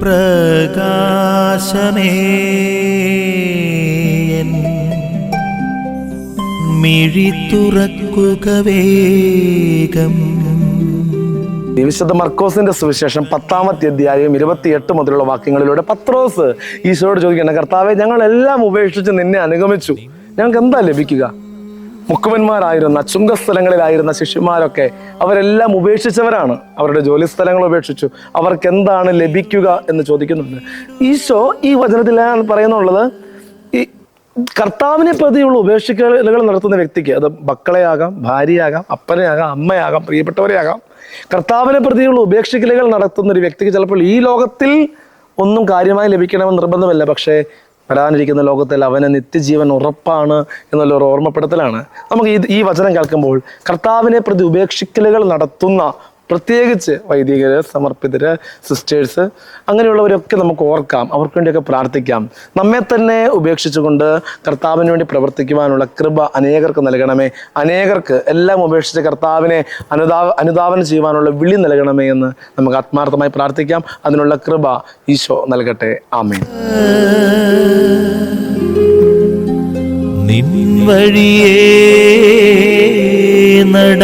പ്രകാശമേ മിഴി തുറക്കുക വേഗം. വിശുദ്ധ മർക്കോസിന്റെ സുവിശേഷം 10-ാമത്തെ അധ്യായം 28 മുതലുള്ള വാക്യങ്ങളിലൂടെ പത്രോസ് ഈശോയോട് ചോദിക്കണം, കർത്താവെ, ഞങ്ങളെല്ലാം ഉപേക്ഷിച്ച് നിന്നെ അനുഗമിച്ചു, ഞങ്ങൾക്ക് എന്താ ലഭിക്കുക? മുക്കുവന്മാരായിരുന്ന ചുങ്കസ്ഥലങ്ങളിലായിരുന്ന ശിഷ്യന്മാരൊക്കെ അവരെല്ലാം ഉപേക്ഷിച്ചവരാണ്. അവരുടെ ജോലി സ്ഥലങ്ങൾ ഉപേക്ഷിച്ചു. അവർക്ക് എന്താണ് ലഭിക്കുക എന്ന് ചോദിക്കുന്നുണ്ട്. ഈശോ ഈ വചനത്തിലാണ് പറയുന്നുള്ളത്, ഈ കർത്താവിനെ പ്രതിയുള്ള ഉപേക്ഷിക്കലുകൾ നടത്തുന്ന വ്യക്തിക്ക്, അത് മക്കളെയാകാം, ഭാര്യയാകാം, അപ്പനെയാകാം, അമ്മയാകാം, പ്രിയപ്പെട്ടവരെയാകാം, കർത്താവിനെ പ്രതിയുള്ള ഉപേക്ഷിക്കലുകൾ നടത്തുന്ന ഒരു വ്യക്തിക്ക് ചിലപ്പോൾ ഈ ലോകത്തിൽ ഒന്നും കാര്യമായി ലഭിക്കണമെന്ന് നിർബന്ധമല്ല, പക്ഷേ വരാനിരിക്കുന്ന ലോകത്തിൽ അവന് നിത്യജീവൻ ഉറപ്പാണ് എന്നുള്ളൊരു ഓർമ്മപ്പെടുത്തലാണ്. നമുക്ക് ഈ വചനം കേൾക്കുമ്പോൾ കർത്താവിനെ പ്രതി ഉപേക്ഷിക്കലുകൾ നടത്തുന്ന, പ്രത്യേകിച്ച് വൈദികര്, സമർപ്പിതര്, സിസ്റ്റേഴ്സ്, അങ്ങനെയുള്ളവരൊക്കെ നമുക്ക് ഓർക്കാം, അവർക്ക് വേണ്ടിയൊക്കെ പ്രാർത്ഥിക്കാം. നമ്മെ തന്നെ ഉപേക്ഷിച്ചുകൊണ്ട് കർത്താവിന് വേണ്ടി പ്രവർത്തിക്കുവാനുള്ള കൃപ അനേകർക്ക് നൽകണമേ. അനേകർക്ക് എല്ലാം ഉപേക്ഷിച്ച് കർത്താവിനെ അനുധാവനം ചെയ്യുവാനുള്ള വിളി നൽകണമേ എന്ന് നമുക്ക് ആത്മാർത്ഥമായി പ്രാർത്ഥിക്കാം. അതിനുള്ള കൃപ ഈശോ നൽകട്ടെ. ആമേൻ. നിൻ വഴിയേ നട